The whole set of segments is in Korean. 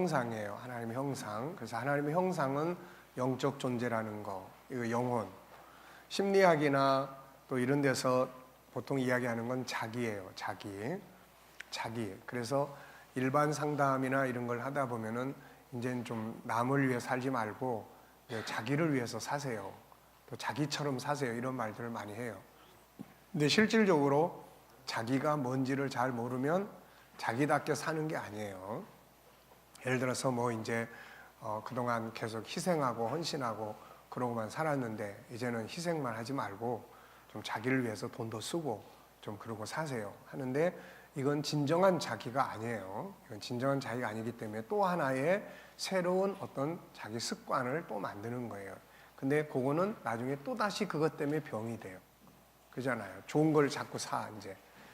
형상이에요. 하나님의 형상. 그래서 하나님의 형상은 영적 존재라는 거, 이거 영혼. 심리학이나 또 이런 데서 보통 이야기하는 건 자기예요. 자기. 그래서 일반 상담이나 이런 걸 하다 보면은 이제는 좀 남을 위해 살지 말고 자기를 위해서 사세요. 또 자기처럼 사세요. 이런 말들을 많이 해요. 근데 실질적으로 자기가 뭔지를 잘 모르면 자기답게 사는 게 아니에요. 예를 들어서 그동안 계속 희생하고 헌신하고 그러고만 살았는데 이제는 희생만 하지 말고 좀 자기를 위해서 돈도 쓰고 좀 그러고 사세요 하는데, 이건 진정한 자기가 아니에요. 이건 진정한 자기가 아니기 때문에 또 하나의 새로운 어떤 자기 습관을 또 만드는 거예요. 근데 그거는 나중에 또다시 그것 때문에 병이 돼요. 그잖아요. 좋은 걸 자꾸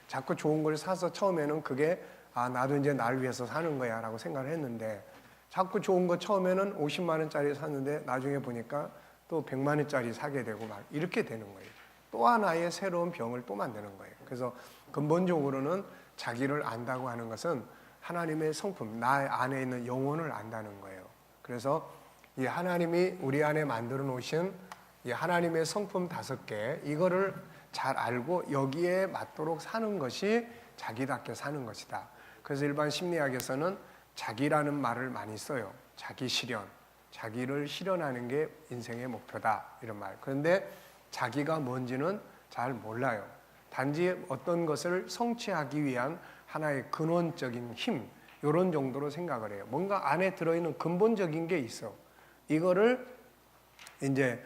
자꾸 좋은 걸 사서 처음에는 그게 나도 이제 나를 위해서 사는 거야 라고 생각을 했는데, 자꾸 좋은 거 처음에는 50만 원짜리 샀는데 나중에 보니까 또 100만 원짜리 사게 되고 막 이렇게 되는 거예요. 또 하나의 새로운 병을 또 만드는 거예요. 그래서 근본적으로는 자기를 안다고 하는 것은 하나님의 성품, 나 안에 있는 영혼을 안다는 거예요. 그래서 이 하나님이 우리 안에 만들어 놓으신 이 하나님의 성품 5개, 이거를 잘 알고 여기에 맞도록 사는 것이 자기답게 사는 것이다. 그래서 일반 심리학에서는 자기라는 말을 많이 써요. 자기 실현, 자기를 실현하는 게 인생의 목표다, 이런 말. 그런데 자기가 뭔지는 잘 몰라요. 단지 어떤 것을 성취하기 위한 하나의 근원적인 힘, 이런 정도로 생각을 해요. 뭔가 안에 들어있는 근본적인 게 있어. 이거를 이제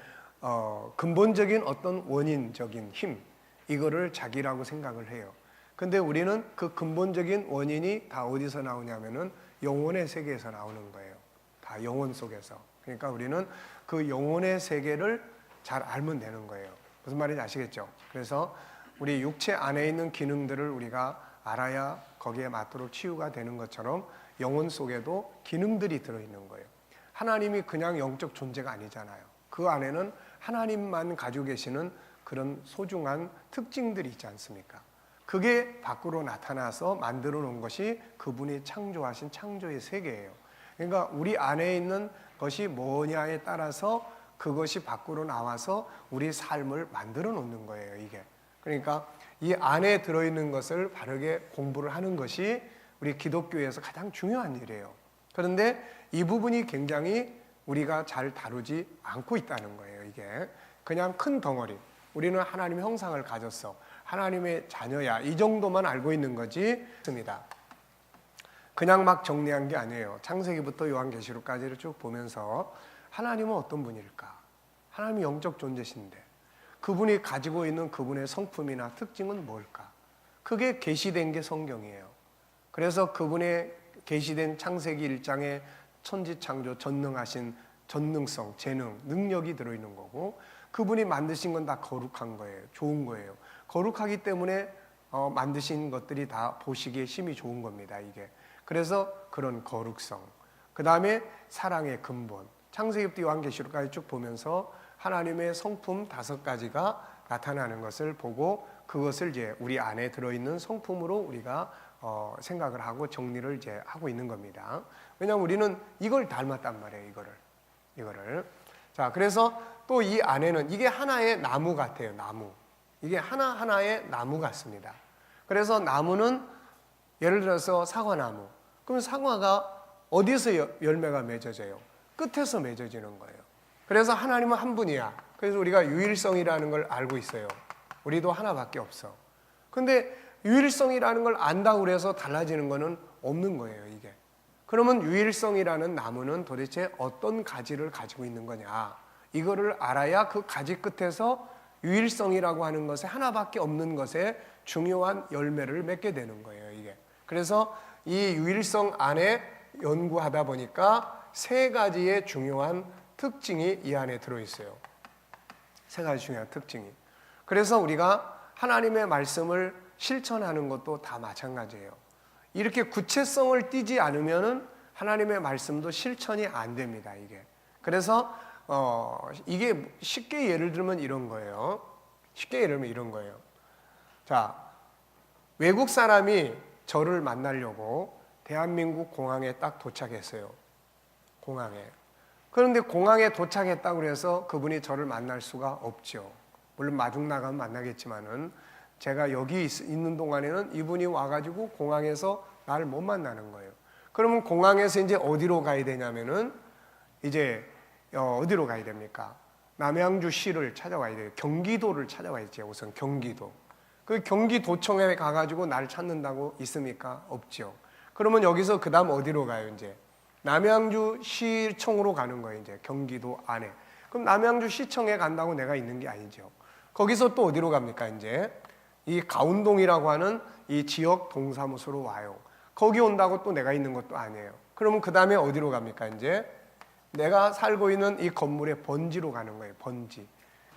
근본적인 어떤 원인적인 힘, 이거를 자기라고 생각을 해요. 근데 우리는 그 근본적인 원인이 다 어디서 나오냐면은 영혼의 세계에서 나오는 거예요. 다 영혼 속에서. 그러니까 우리는 그 영혼의 세계를 잘 알면 되는 거예요. 무슨 말인지 아시겠죠? 그래서 우리 육체 안에 있는 기능들을 우리가 알아야 거기에 맞도록 치유가 되는 것처럼 영혼 속에도 기능들이 들어있는 거예요. 하나님이 그냥 영적 존재가 아니잖아요. 그 안에는 하나님만 가지고 계시는 그런 소중한 특징들이 있지 않습니까? 그게 밖으로 나타나서 만들어 놓은 것이 그분이 창조하신 창조의 세계예요. 그러니까 우리 안에 있는 것이 뭐냐에 따라서 그것이 밖으로 나와서 우리 삶을 만들어 놓는 거예요, 이게. 그러니까 이 안에 들어있는 것을 바르게 공부를 하는 것이 우리 기독교에서 가장 중요한 일이에요. 그런데 이 부분이 굉장히 우리가 잘 다루지 않고 있다는 거예요, 이게. 그냥 큰 덩어리. 우리는 하나님의 형상을 가졌어. 하나님의 자녀야. 이 정도만 알고 있는 거지. 그냥 막 정리한 게 아니에요. 창세기부터 요한계시록까지를 쭉 보면서 하나님은 어떤 분일까? 하나님이 영적 존재신데 그분이 가지고 있는 그분의 성품이나 특징은 뭘까? 그게 계시된 게 성경이에요. 그래서 그분의 계시된 창세기 1장에 천지창조 전능하신 전능성, 재능, 능력이 들어있는 거고, 그분이 만드신 건 다 거룩한 거예요. 좋은 거예요. 거룩하기 때문에 만드신 것들이 다 보시기에 힘이 좋은 겁니다, 이게. 그래서 그런 거룩성, 그 다음에 사랑의 근본, 창세기부터 요한계시록까지 쭉 보면서 하나님의 성품 5가지가 나타나는 것을 보고, 그것을 이제 우리 안에 들어있는 성품으로 우리가 생각을 하고 정리를 이제 하고 있는 겁니다. 왜냐하면 우리는 이걸 닮았단 말이에요, 이거를. 자, 그래서 또 이 안에는 이게 하나의 나무 같아요, 나무. 이게 하나하나의 나무 같습니다. 그래서 나무는 예를 들어서 사과나무. 그럼 사과가 어디서 열매가 맺어져요? 끝에서 맺어지는 거예요. 그래서 하나님은 한 분이야. 그래서 우리가 유일성이라는 걸 알고 있어요. 우리도 하나밖에 없어. 근데 유일성이라는 걸 안다고 그래서 달라지는 거는 없는 거예요, 이게. 그러면 유일성이라는 나무는 도대체 어떤 가지를 가지고 있는 거냐? 이거를 알아야 그 가지 끝에서 유일성이라고 하는 것에 하나밖에 없는 것에 중요한 열매를 맺게 되는 거예요, 이게. 그래서 이 유일성 안에 연구하다 보니까 3가지의 중요한 특징이 이 안에 들어있어요. 3가지 중요한 특징이. 그래서 우리가 하나님의 말씀을 실천하는 것도 다 마찬가지예요. 이렇게 구체성을 띠지 않으면 하나님의 말씀도 실천이 안 됩니다, 이게. 그래서 이게 쉽게 예를 들면 이런 거예요. 자, 외국 사람이 저를 만나려고 대한민국 공항에 딱 도착했어요. 공항에. 그런데 공항에 도착했다고 그래서 그분이 저를 만날 수가 없죠. 물론 마중 나가면 만나겠지만은 제가 여기 있는 동안에는 이분이 와가지고 공항에서 나를 못 만나는 거예요. 그러면 공항에서 이제 어디로 가야 되냐면은 이제 어디로 가야 됩니까? 남양주시를 찾아와야 돼요. 경기도를 찾아와야죠. 우선 경기도. 그 경기도청에 가가지고 나를 찾는다고 있습니까? 없죠. 그러면 여기서 그 다음 어디로 가요? 이제 남양주시청으로 가는 거예요. 이제 경기도 안에. 그럼 남양주시청에 간다고 내가 있는 게 아니죠. 거기서 또 어디로 갑니까? 이제 이 가운동이라고 하는 이 지역 동사무소로 와요. 거기 온다고 또 내가 있는 것도 아니에요. 그러면 그 다음에 어디로 갑니까? 이제 내가 살고 있는 이 건물의 번지로 가는 거예요. 번지.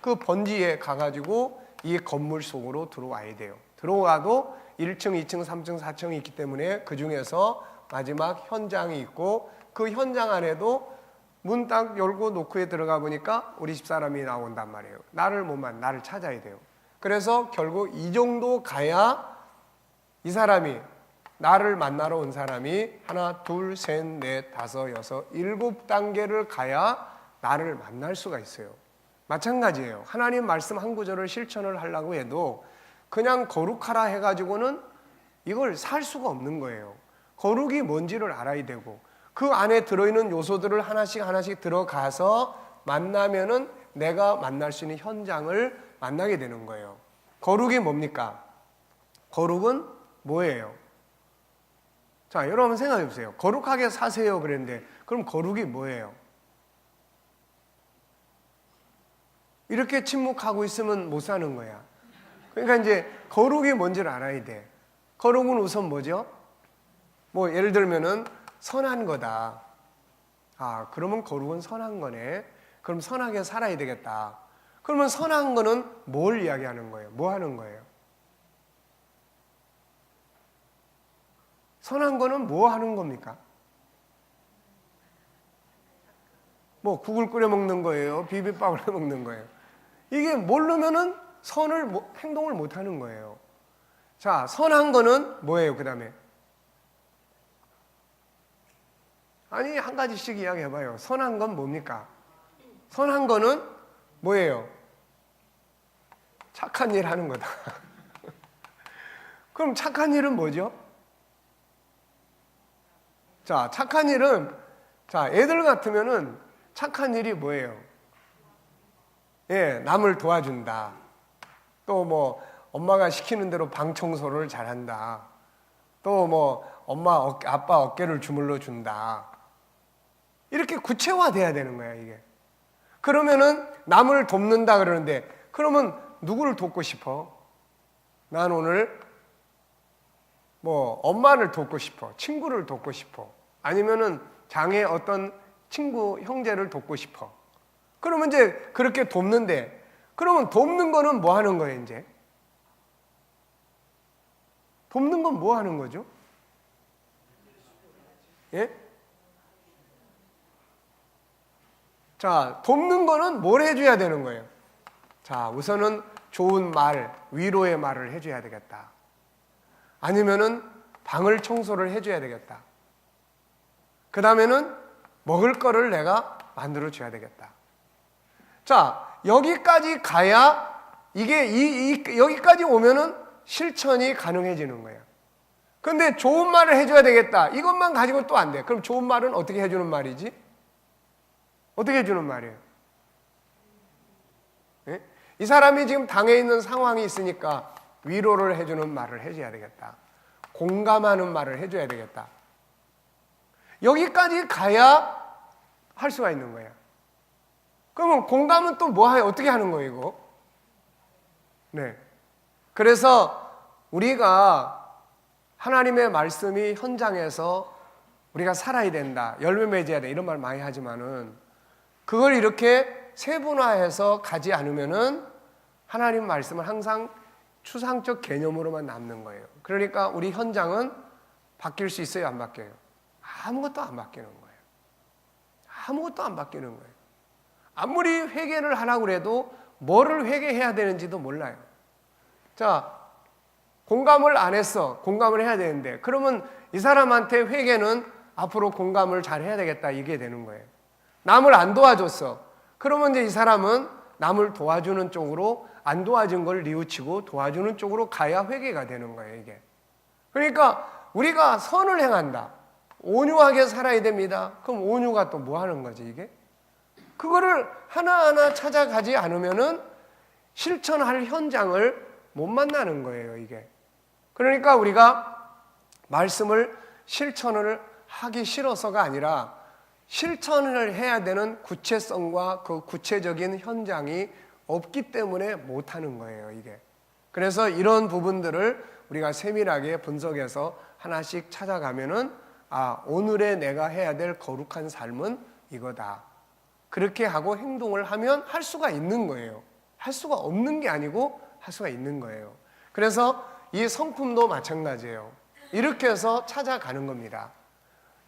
그 번지에 가가지고 이 건물 속으로 들어와야 돼요. 들어가도 1층, 2층, 3층, 4층이 있기 때문에 그 중에서 마지막 현장이 있고 그 현장 안에도 문 딱 열고 노크에 들어가 보니까 우리 집사람이 나온단 말이에요. 나를 찾아야 돼요. 그래서 결국 이 정도 가야 이 사람이 나를 만나러 온 사람이 하나, 둘, 셋, 넷, 다섯, 여섯, 7단계를 가야 나를 만날 수가 있어요. 마찬가지예요. 하나님 말씀 한 구절을 실천을 하려고 해도 그냥 거룩하라 해가지고는 이걸 살 수가 없는 거예요. 거룩이 뭔지를 알아야 되고 그 안에 들어있는 요소들을 하나씩 들어가서 만나면은 내가 만날 수 있는 현장을 만나게 되는 거예요. 거룩이 뭡니까? 거룩은 뭐예요? 자, 여러분 생각해 보세요. 거룩하게 사세요 그랬는데 그럼 거룩이 뭐예요? 이렇게 침묵하고 있으면 못 사는 거야. 그러니까 이제 거룩이 뭔지를 알아야 돼. 거룩은 우선 뭐죠? 뭐 예를 들면은 선한 거다. 아, 그러면 거룩은 선한 거네. 그럼 선하게 살아야 되겠다. 그러면 선한 거는 뭘 이야기하는 거예요? 뭐 하는 거예요? 선한 거는 뭐 하는 겁니까? 뭐 국을 끓여 먹는 거예요? 비빔밥을 해 먹는 거예요? 이게 모르면은 행동을 못 하는 거예요. 자, 선한 거는 뭐예요? 그 다음에 아니 한 가지씩 이야기해봐요. 선한 건 뭡니까? 선한 거는 뭐예요? 착한 일 하는 거다. 그럼 착한 일은 뭐죠? 자, 착한 일은 자, 애들 같으면은 착한 일이 뭐예요? 예, 남을 도와준다. 또 뭐 엄마가 시키는 대로 방 청소를 잘한다. 또 뭐 아빠 어깨를 주물러 준다. 이렇게 구체화돼야 되는 거야, 이게. 그러면은 남을 돕는다 그러는데 그러면 누구를 돕고 싶어? 난 오늘 뭐 엄마를 돕고 싶어. 친구를 돕고 싶어. 아니면은 장애 어떤 친구, 형제를 돕고 싶어. 그러면 이제 그렇게 돕는데 그러면 돕는 거는 뭐 하는 거예요, 이제? 돕는 건 뭐 하는 거죠? 예? 자, 돕는 거는 뭘 해줘야 되는 거예요? 자, 우선은 좋은 말, 위로의 말을 해줘야 되겠다. 아니면은 방을 청소를 해줘야 되겠다. 그 다음에는 먹을 거를 내가 만들어 줘야 되겠다. 자, 여기까지 가야 여기까지 오면은 실천이 가능해지는 거예요. 근데 좋은 말을 해줘야 되겠다. 이것만 가지고 또 안 돼. 그럼 좋은 말은 어떻게 해주는 말이지? 어떻게 해주는 말이에요? 예? 이 사람이 지금 당해 있는 상황이 있으니까 위로를 해주는 말을 해줘야 되겠다. 공감하는 말을 해줘야 되겠다. 여기까지 가야 할 수가 있는 거예요. 그러면 공감은 또 어떻게 하는 거예요, 이거? 네. 그래서 우리가 하나님의 말씀이 현장에서 우리가 살아야 된다, 열매 맺어야 돼, 이런 말 많이 하지만은 그걸 이렇게 세분화해서 가지 않으면은 하나님 말씀은 항상 추상적 개념으로만 남는 거예요. 그러니까 우리 현장은 바뀔 수 있어요, 안 바뀌어요? 아무것도 안 바뀌는 거예요. 아무것도 안 바뀌는 거예요. 아무리 회개를 하라고 해도 뭐를 회개해야 되는지도 몰라요. 자, 공감을 안 했어. 공감을 해야 되는데. 그러면 이 사람한테 회개는 앞으로 공감을 잘 해야 되겠다. 이게 되는 거예요. 남을 안 도와줬어. 그러면 이제 이 사람은 남을 도와주는 쪽으로 안 도와준 걸 뉘우치고 도와주는 쪽으로 가야 회개가 되는 거예요, 이게. 그러니까 우리가 선을 행한다. 온유하게 살아야 됩니다. 그럼 온유가 또 뭐 하는 거지, 이게? 그거를 하나하나 찾아가지 않으면은 실천할 현장을 못 만나는 거예요, 이게. 그러니까 우리가 말씀을 실천을 하기 싫어서가 아니라 실천을 해야 되는 구체성과 그 구체적인 현장이 없기 때문에 못하는 거예요, 이게. 그래서 이런 부분들을 우리가 세밀하게 분석해서 하나씩 찾아가면은 오늘의 내가 해야 될 거룩한 삶은 이거다. 그렇게 하고 행동을 하면 할 수가 있는 거예요. 할 수가 없는 게 아니고 할 수가 있는 거예요. 그래서 이 성품도 마찬가지예요. 이렇게 해서 찾아가는 겁니다.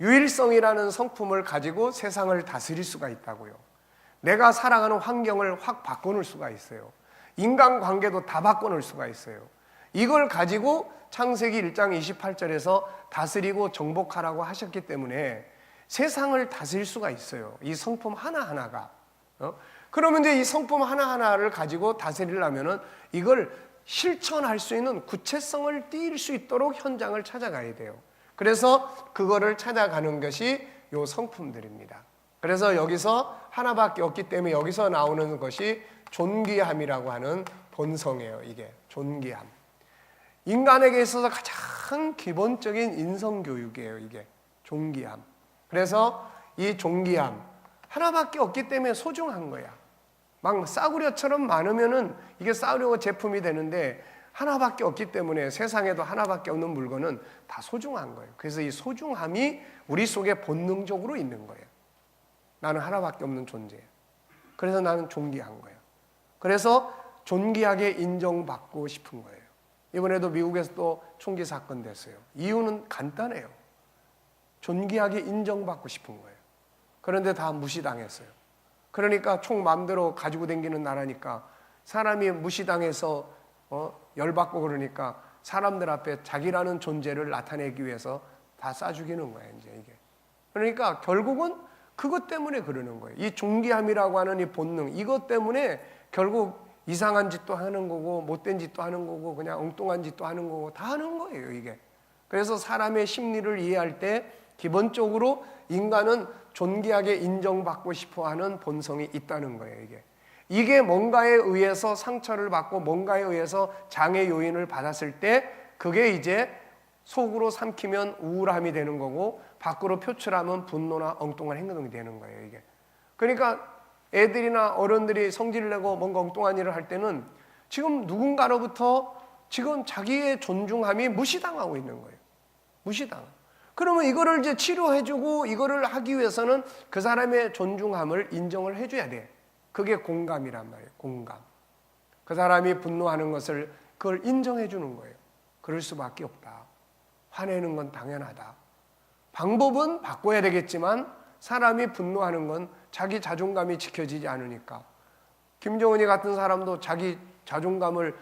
유일성이라는 성품을 가지고 세상을 다스릴 수가 있다고요. 내가 살아가는 환경을 확 바꿔놓을 수가 있어요. 인간관계도 다 바꿔놓을 수가 있어요. 이걸 가지고 창세기 1장 28절에서 다스리고 정복하라고 하셨기 때문에 세상을 다스릴 수가 있어요. 이 성품 하나하나가. 그러면 이제 이 성품 하나하나를 가지고 다스리려면은 이걸 실천할 수 있는 구체성을 띌 수 있도록 현장을 찾아가야 돼요. 그래서 그거를 찾아가는 것이 요 성품들입니다. 그래서 여기서 하나밖에 없기 때문에 여기서 나오는 것이 존귀함이라고 하는 본성이에요. 이게 존귀함. 인간에게 있어서 가장 기본적인 인성교육이에요. 이게 존귀함. 그래서 이 존귀함 하나밖에 없기 때문에 소중한 거야. 막 싸구려처럼 많으면은 이게 싸구려 제품이 되는데 하나밖에 없기 때문에 세상에도 하나밖에 없는 물건은 다 소중한 거예요. 그래서 이 소중함이 우리 속에 본능적으로 있는 거예요. 나는 하나밖에 없는 존재예요. 그래서 나는 존귀한 거예요. 그래서 존귀하게 인정받고 싶은 거예요. 이번에도 미국에서 또 총기 사건 됐어요. 이유는 간단해요. 존귀하게 인정받고 싶은 거예요. 그런데 다 무시당했어요. 그러니까 총 마음대로 가지고 다니는 나라니까 사람이 무시당해서 열받고 그러니까 사람들 앞에 자기라는 존재를 나타내기 위해서 다 쏴 죽이는 거예요, 이제 이게. 그러니까 결국은 그것 때문에 그러는 거예요. 이 존귀함이라고 하는 이 본능, 이것 때문에 결국 이상한 짓도 하는 거고 못된 짓도 하는 거고 그냥 엉뚱한 짓도 하는 거고 다 하는 거예요, 이게. 그래서 사람의 심리를 이해할 때 기본적으로 인간은 존귀하게 인정받고 싶어하는 본성이 있다는 거예요, 이게. 이게 뭔가에 의해서 상처를 받고 뭔가에 의해서 장애 요인을 받았을 때 그게 이제 속으로 삼키면 우울함이 되는 거고 밖으로 표출하면 분노나 엉뚱한 행동이 되는 거예요, 이게. 그러니까 애들이나 어른들이 성질을 내고 뭔가 엉뚱한 일을 할 때는 지금 누군가로부터 지금 자기의 존중함이 무시당하고 있는 거예요. 무시당. 그러면 이거를 이제 치료해주고 이거를 하기 위해서는 그 사람의 존중함을 인정을 해줘야 돼. 그게 공감이란 말이에요. 공감. 그 사람이 분노하는 것을 그걸 인정해주는 거예요. 그럴 수밖에 없다. 화내는 건 당연하다. 방법은 바꿔야 되겠지만 사람이 분노하는 건 자기 자존감이 지켜지지 않으니까. 김정은이 같은 사람도 자기 자존감을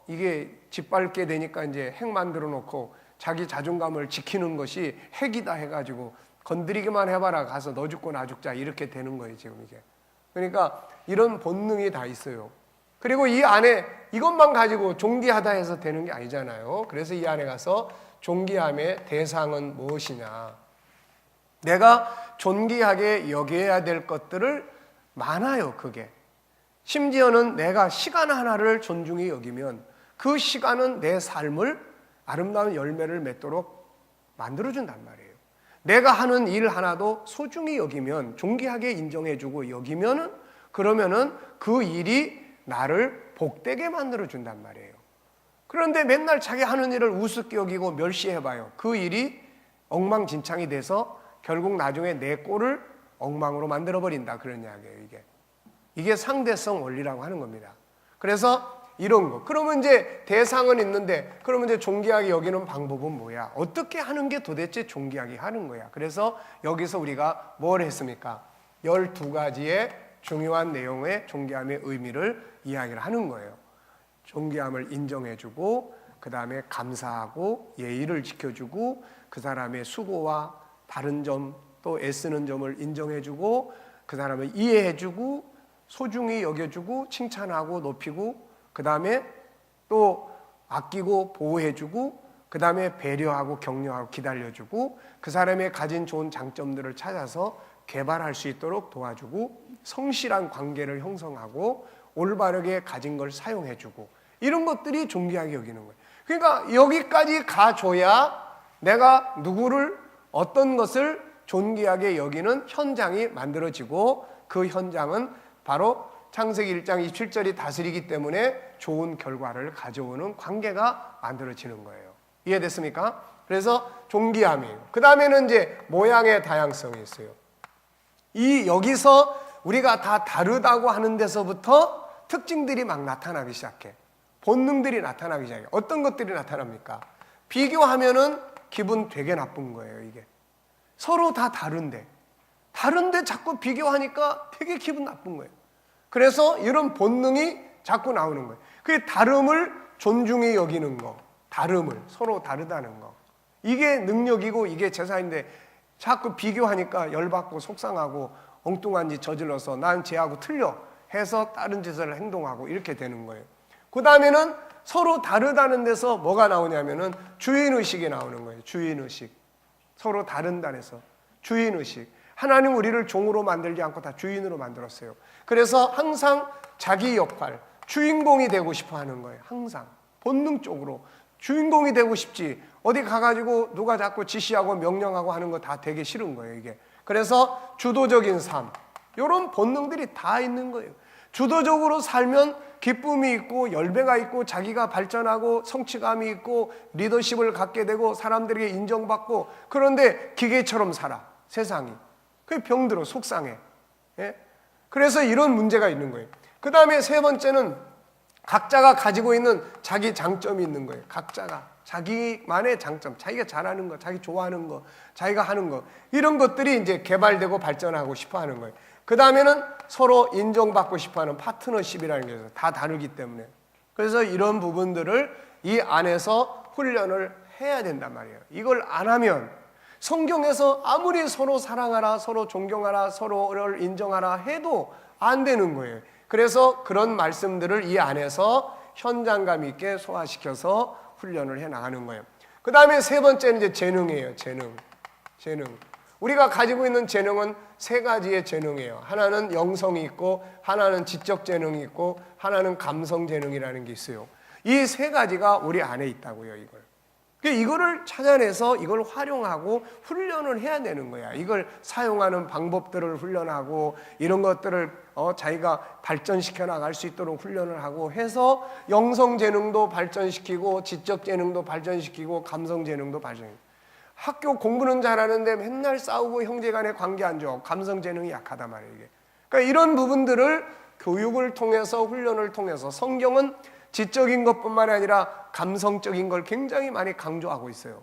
이게 짓밟게 되니까 이제 핵 만들어 놓고 자기 자존감을 지키는 것이 핵이다 해가지고 건드리기만 해봐라 가서 너 죽고 나 죽자 이렇게 되는 거예요, 지금 이게. 그러니까 이런 본능이 다 있어요. 그리고 이 안에 이것만 가지고 존귀하다 해서 되는 게 아니잖아요. 그래서 이 안에 가서 존귀함의 대상은 무엇이냐. 내가 존귀하게 여겨야 될 것들을 많아요, 그게. 심지어는 내가 시간 하나를 존중히 여기면 그 시간은 내 삶을 아름다운 열매를 맺도록 만들어준단 말이에요. 내가 하는 일 하나도 소중히 여기면, 존귀하게 인정해주고 여기면은, 그러면은 그 일이 나를 복되게 만들어준단 말이에요. 그런데 맨날 자기 하는 일을 우습게 여기고 멸시해봐요. 그 일이 엉망진창이 돼서 결국 나중에 내 꼴을 엉망으로 만들어버린다. 그런 이야기예요, 이게. 이게 상대성 원리라고 하는 겁니다. 그래서 이런 거. 그러면 이제 대상은 있는데, 그러면 이제 존귀하게 여기는 방법은 뭐야? 어떻게 하는 게 도대체 존귀하게 하는 거야? 그래서 여기서 우리가 뭘 했습니까? 12가지의 중요한 내용의 존귀함의 의미를 이야기를 하는 거예요. 존귀함을 인정해주고, 그 다음에 감사하고 예의를 지켜주고 그 사람의 수고와 다른 점 또 애쓰는 점을 인정해주고 그 사람을 이해해주고 소중히 여겨주고 칭찬하고 높이고 그 다음에 또 아끼고 보호해주고 그 다음에 배려하고 격려하고 기다려주고 그 사람의 가진 좋은 장점들을 찾아서 개발할 수 있도록 도와주고 성실한 관계를 형성하고 올바르게 가진 걸 사용해주고 이런 것들이 존귀하게 여기는 거예요. 그러니까 여기까지 가줘야 내가 누구를 어떤 것을 존귀하게 여기는 현장이 만들어지고 그 현장은 바로 창세기 1장 27절이 다스리기 때문에 좋은 결과를 가져오는 관계가 만들어지는 거예요. 이해됐습니까? 그래서 존귀함이에요. 그 다음에는 이제 모양의 다양성이 있어요. 이 여기서 우리가 다 다르다고 하는 데서부터 특징들이 막 나타나기 시작해. 본능들이 나타나기 시작해. 어떤 것들이 나타납니까? 비교하면은 기분 되게 나쁜 거예요, 이게. 서로 다 다른데 자꾸 비교하니까 되게 기분 나쁜 거예요. 그래서 이런 본능이 자꾸 나오는 거예요. 그게 다름을 존중히 여기는 거, 다름을 서로 다르다는 거. 이게 능력이고 이게 제사인데 자꾸 비교하니까 열받고 속상하고 엉뚱한 짓 저질러서 난 쟤하고 틀려 해서 다른 짓을 행동하고 이렇게 되는 거예요. 그 다음에는 서로 다르다는 데서 뭐가 나오냐면은 주인의식이 나오는 거예요. 주인의식. 서로 다른다는 데서 주인의식. 하나님 우리를 종으로 만들지 않고 다 주인으로 만들었어요. 그래서 항상 자기 역할, 주인공이 되고 싶어 하는 거예요. 항상 본능적으로 주인공이 되고 싶지. 어디 가가지고 누가 자꾸 지시하고 명령하고 하는 거 다 되게 싫은 거예요, 이게. 그래서 주도적인 삶, 이런 본능들이 다 있는 거예요. 주도적으로 살면 기쁨이 있고 열매가 있고 자기가 발전하고 성취감이 있고 리더십을 갖게 되고 사람들에게 인정받고, 그런데 기계처럼 살아, 세상이. 그게 병들어, 속상해. 예? 그래서 이런 문제가 있는 거예요. 그 다음에 세 번째는 각자가 가지고 있는 자기 장점이 있는 거예요. 각자가 자기만의 장점, 자기가 잘하는 거, 자기 좋아하는 거, 자기가 하는 거, 이런 것들이 이제 개발되고 발전하고 싶어 하는 거예요. 그 다음에는 서로 인정받고 싶어 하는 파트너십이라는 게 있어요. 다 다르기 때문에. 그래서 이런 부분들을 이 안에서 훈련을 해야 된단 말이에요. 이걸 안 하면 성경에서 아무리 서로 사랑하라, 서로 존경하라, 서로를 인정하라 해도 안 되는 거예요. 그래서 그런 말씀들을 이 안에서 현장감 있게 소화시켜서 훈련을 해 나가는 거예요. 그 다음에 세 번째는 이제 재능이에요. 재능. 우리가 가지고 있는 재능은 세 가지의 재능이에요. 하나는 영성이 있고, 하나는 지적 재능이 있고, 하나는 감성 재능이라는 게 있어요. 이 세 가지가 우리 안에 있다고요, 이걸. 이거를 찾아내서 이걸 활용하고 훈련을 해야 되는 거야. 이걸 사용하는 방법들을 훈련하고 이런 것들을 자기가 발전시켜 나갈 수 있도록 훈련을 하고 해서 영성 재능도 발전시키고 지적 재능도 발전시키고 감성 재능도 발전시키고. 학교 공부는 잘하는데 맨날 싸우고 형제간에 관계 안 좋아. 감성 재능이 약하단 말이에요, 이게. 그러니까 이런 부분들을 교육을 통해서 훈련을 통해서 성경은 지적인 것뿐만 아니라 감성적인 걸 굉장히 많이 강조하고 있어요.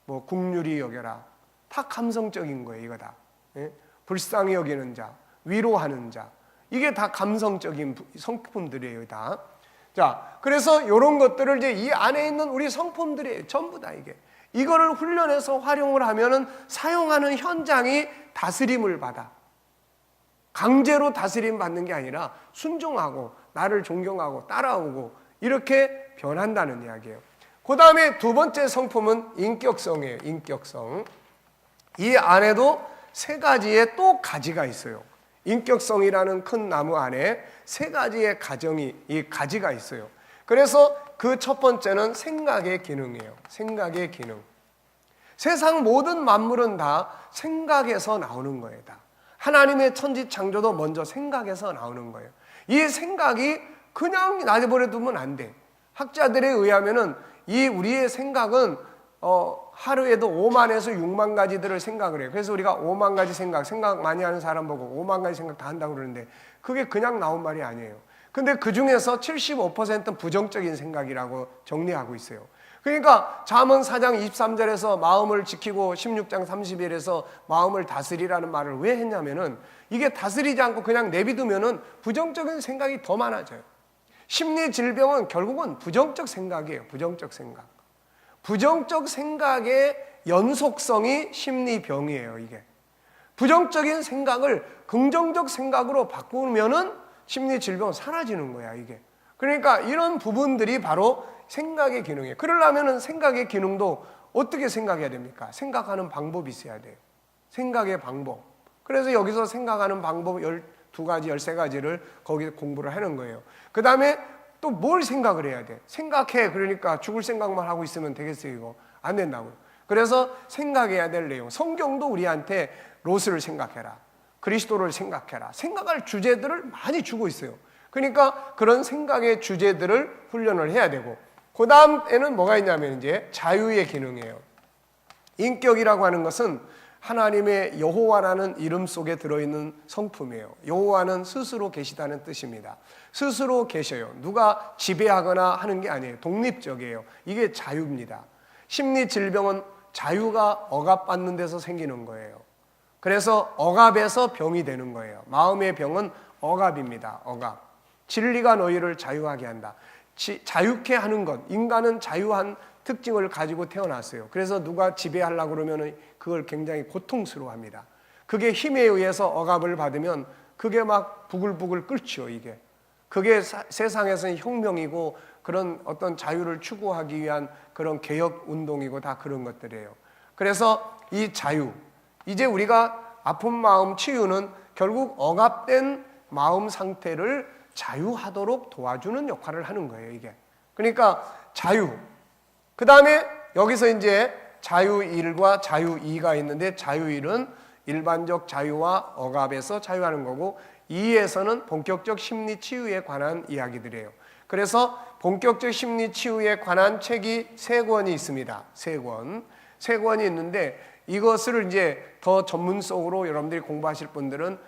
뭐 긍휼히 여겨라. 다 감성적인 거예요, 이거 다. 예? 불쌍히 여기는 자, 위로하는 자. 이게 다 감성적인 성품들이에요, 다. 자, 그래서 이런 것들을 이제 이 안에 있는 우리 성품들이에요. 전부 다 이게. 이거를 훈련해서 활용을 하면은 사용하는 현장이 다스림을 받아. 강제로 다스림 받는 게 아니라 순종하고 나를 존경하고 따라오고 이렇게 변한다는 이야기예요. 그 다음에 두 번째 성품은 인격성이에요. 인격성. 이 안에도 세 가지의 또 가지가 있어요. 인격성이라는 큰 나무 안에 세 가지의 이 가지가 있어요. 그래서 그 첫 번째는 생각의 기능이에요. 생각의 기능. 세상 모든 만물은 다 생각에서 나오는 거예요. 다. 하나님의 천지 창조도 먼저 생각에서 나오는 거예요. 이 생각이 그냥 놔버려 두면 안 돼. 학자들에 의하면은 이 우리의 생각은 하루에도 5만에서 6만 가지들을 생각을 해요. 그래서 우리가 5만 가지 생각 많이 하는 사람 보고 5만 가지 생각 다 한다고 그러는데 그게 그냥 나온 말이 아니에요. 근데 그 중에서 75%는 부정적인 생각이라고 정리하고 있어요. 그러니까 잠언 4장 23절에서 마음을 지키고 16장 30일에서 마음을 다스리라는 말을 왜 했냐면은 이게 다스리지 않고 그냥 내비두면은 부정적인 생각이 더 많아져요. 심리 질병은 결국은 부정적 생각이에요. 부정적 생각. 부정적 생각의 연속성이 심리병이에요, 이게. 부정적인 생각을 긍정적 생각으로 바꾸면은 심리 질병은 사라지는 거야, 이게. 그러니까 이런 부분들이 바로 생각의 기능이에요. 그러려면은 생각의 기능도 어떻게 생각해야 됩니까? 생각하는 방법이 있어야 돼요. 생각의 방법. 그래서 여기서 생각하는 방법 12가지, 13가지를 거기서 공부를 하는 거예요. 그 다음에 또 뭘 생각을 해야 돼? 생각해. 그러니까 죽을 생각만 하고 있으면 되겠어요, 이거. 안 된다고요. 그래서 생각해야 될 내용. 성경도 우리한테 롯을 생각해라. 그리스도를 생각해라. 생각할 주제들을 많이 주고 있어요. 그러니까 그런 생각의 주제들을 훈련을 해야 되고, 그 다음에는 뭐가 있냐면 이제 자유의 기능이에요. 인격이라고 하는 것은 하나님의 여호와라는 이름 속에 들어있는 성품이에요. 여호와는 스스로 계시다는 뜻입니다. 스스로 계셔요. 누가 지배하거나 하는 게 아니에요. 독립적이에요. 이게 자유입니다. 심리 질병은 자유가 억압받는 데서 생기는 거예요. 그래서 억압에서 병이 되는 거예요. 마음의 병은 억압입니다. 억압. 진리가 너희를 자유하게 한다. 자유케 하는 것. 인간은 자유한 특징을 가지고 태어났어요. 그래서 누가 지배하려고 그러면 그걸 굉장히 고통스러워합니다. 그게 힘에 의해서 억압을 받으면 그게 막 부글부글 끓죠, 이게. 그게 세상에서는 혁명이고 그런 어떤 자유를 추구하기 위한 그런 개혁 운동이고 다 그런 것들이에요. 그래서 이 자유, 이제 우리가 아픈 마음 치유는 결국 억압된 마음 상태를 자유하도록 도와주는 역할을 하는 거예요, 이게. 그러니까 자유. 그 다음에 여기서 이제 자유 1과 자유 2가 있는데, 자유 1은 일반적 자유와 억압에서 자유하는 거고, 2에서는 본격적 심리 치유에 관한 이야기들이에요. 그래서 본격적 심리 치유에 관한 책이 3권이 있습니다. 3권이 있는데, 이것을 이제 더 전문적으로 여러분들이 공부하실 분들은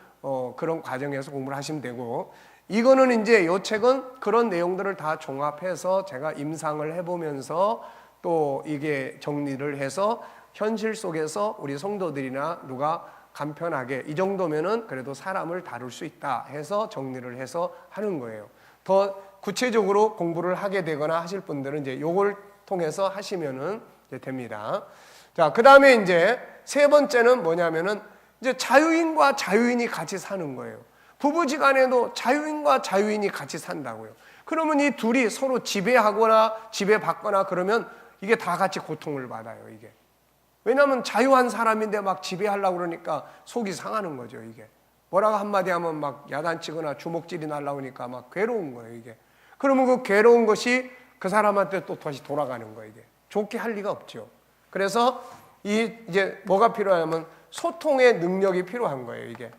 그런 과정에서 공부를 하시면 되고, 이거는 이제 이 책은 그런 내용들을 다 종합해서 제가 임상을 해보면서 또 이게 정리를 해서 현실 속에서 우리 성도들이나 누가 간편하게 이 정도면은 그래도 사람을 다룰 수 있다 해서 정리를 해서 하는 거예요. 더 구체적으로 공부를 하게 되거나 하실 분들은 이제 요걸 통해서 하시면은 이제 됩니다. 자, 그 다음에 이제 3번째는 뭐냐면은 이제 자유인과 자유인이 같이 사는 거예요. 부부지간에도 자유인과 자유인이 같이 산다고요. 그러면 이 둘이 서로 지배하거나 지배받거나 그러면 이게 다 같이 고통을 받아요, 이게. 왜냐하면 자유한 사람인데 막 지배하려고 그러니까 속이 상하는 거죠, 이게. 뭐라고 한마디 하면 막 야단치거나 주먹질이 날라오니까 막 괴로운 거예요, 이게. 그러면 그 괴로운 것이 그 사람한테 또 다시 돌아가는 거예요, 이게. 좋게 할 리가 없죠. 그래서 이제 뭐가 필요하냐면 소통의 능력이 필요한 거예요, 이게.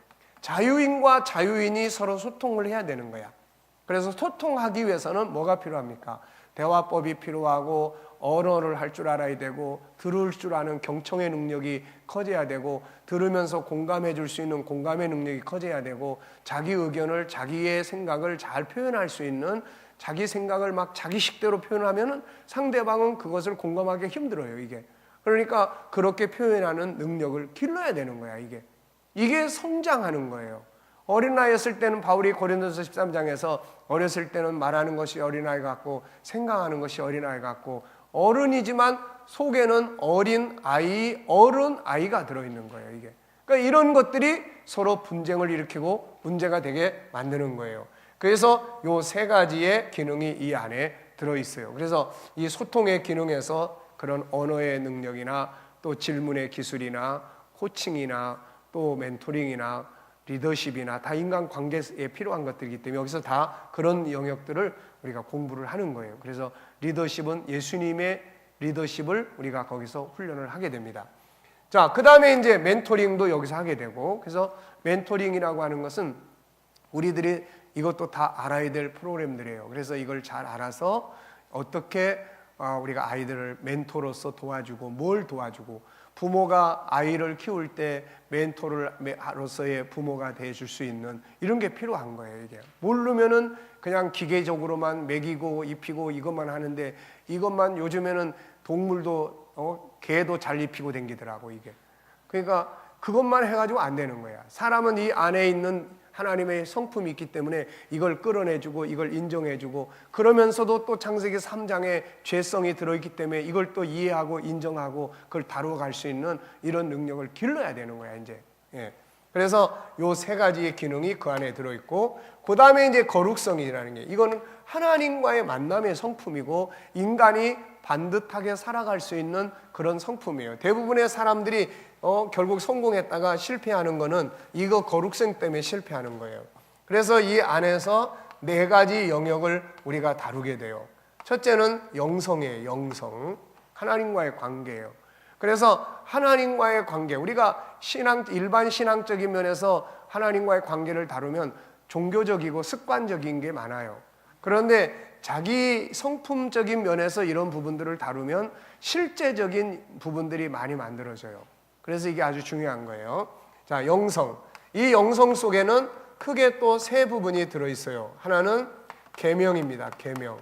자유인과 자유인이 서로 소통을 해야 되는 거야. 그래서 소통하기 위해서는 뭐가 필요합니까? 대화법이 필요하고 언어를 할 줄 알아야 되고 들을 줄 아는 경청의 능력이 커져야 되고 들으면서 공감해 줄 수 있는 공감의 능력이 커져야 되고 자기 의견을 자기의 생각을 잘 표현할 수 있는 자기 생각을 막 자기 식대로 표현하면은 상대방은 그것을 공감하기 힘들어요, 이게. 그러니까 그렇게 표현하는 능력을 길러야 되는 거야, 이게 성장하는 거예요. 어린아이였을 때는 바울이 고린도서 13장에서 어렸을 때는 말하는 것이 어린아이 같고 생각하는 것이 어린아이 같고 어른이지만 속에는 어린 아이가 들어있는 거예요, 이게. 그러니까 이런 것들이 서로 분쟁을 일으키고 문제가 되게 만드는 거예요. 그래서 요 3가지의 기능이 이 안에 들어있어요. 그래서 이 소통의 기능에서 그런 언어의 능력이나 또 질문의 기술이나 코칭이나 또 멘토링이나 리더십이나 다 인간관계에 필요한 것들이기 때문에 여기서 다 그런 영역들을 우리가 공부를 하는 거예요. 그래서 리더십은 예수님의 리더십을 우리가 거기서 훈련을 하게 됩니다. 자, 그 다음에 이제 멘토링도 여기서 하게 되고, 그래서 멘토링이라고 하는 것은 우리들이 이것도 다 알아야 될 프로그램들이에요. 그래서 이걸 잘 알아서 어떻게 우리가 아이들을 멘토로서 도와주고 뭘 도와주고 부모가 아이를 키울 때 멘토로서의 부모가 돼줄 수 있는 이런 게 필요한 거예요, 이게. 모르면은 그냥 기계적으로만 먹이고 입히고 이것만 하는데 이것만 요즘에는 동물도 개도 잘 입히고 댕기더라고, 이게. 그러니까 그것만 해가지고 안 되는 거야. 사람은 이 안에 있는 하나님의 성품이 있기 때문에 이걸 끌어내주고 이걸 인정해주고, 그러면서도 또 창세기 3장에 죄성이 들어있기 때문에 이걸 또 이해하고 인정하고 그걸 다루어갈 수 있는 이런 능력을 길러야 되는 거야 이제. 그래서 요 세 가지의 기능이 그 안에 들어있고, 그 다음에 이제 거룩성이라는 게, 이거는 하나님과의 만남의 성품이고 인간이 반듯하게 살아갈 수 있는 그런 성품이에요. 대부분의 사람들이 결국 성공했다가 실패하는 거는 이거 거룩성 때문에 실패하는 거예요. 그래서 이 안에서 네 가지 영역을 우리가 다루게 돼요. 첫째는 영성이에요. 영성. 하나님과의 관계예요. 그래서 하나님과의 관계, 우리가 일반 신앙적인 면에서 하나님과의 관계를 다루면 종교적이고 습관적인 게 많아요. 그런데 자기 성품적인 면에서 이런 부분들을 다루면 실제적인 부분들이 많이 만들어져요. 그래서 이게 아주 중요한 거예요. 자, 영성. 이 영성 속에는 크게 또 세 부분이 들어있어요. 하나는 계명입니다. 계명.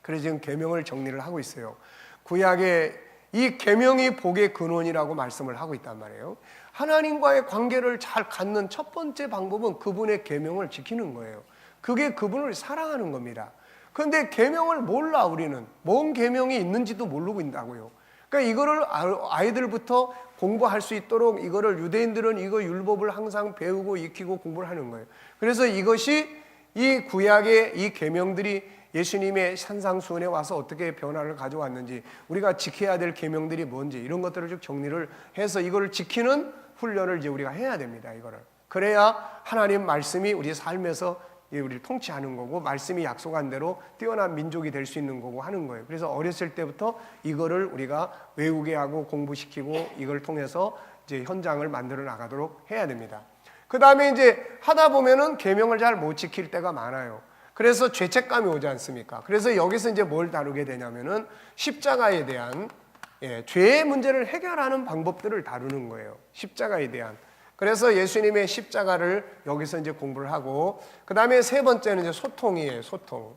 그래서 지금 계명을 정리를 하고 있어요. 구약에 이 계명이 복의 근원이라고 말씀을 하고 있단 말이에요. 하나님과의 관계를 잘 갖는 첫 번째 방법은 그분의 계명을 지키는 거예요. 그게 그분을 사랑하는 겁니다. 그런데 계명을 몰라. 우리는 뭔 계명이 있는지도 모르고 있다고요. 그러니까 이거를 아이들부터 공부할 수 있도록, 이거를 유대인들은 이거 율법을 항상 배우고 익히고 공부를 하는 거예요. 그래서 이것이 이 구약의 이 계명들이 예수님의 산상수훈에 와서 어떻게 변화를 가져왔는지, 우리가 지켜야 될 계명들이 뭔지, 이런 것들을 쭉 정리를 해서 이거를 지키는 훈련을 이제 우리가 해야 됩니다. 이거를. 그래야 하나님 말씀이 우리 삶에서 우리를 통치하는 거고, 말씀이 약속한 대로 뛰어난 민족이 될 수 있는 거고 하는 거예요. 그래서 어렸을 때부터 이거를 우리가 외우게 하고 공부시키고, 이걸 통해서 이제 현장을 만들어 나가도록 해야 됩니다. 그 다음에 이제 하다 보면은 계명을 잘 못 지킬 때가 많아요. 그래서 죄책감이 오지 않습니까? 그래서 여기서 이제 뭘 다루게 되냐면은 십자가에 대한 죄의 문제를 해결하는 방법들을 다루는 거예요. 십자가에 대한. 그래서 예수님의 십자가를 여기서 이제 공부를 하고, 그 다음에 세 번째는 이제 소통이에요. 소통.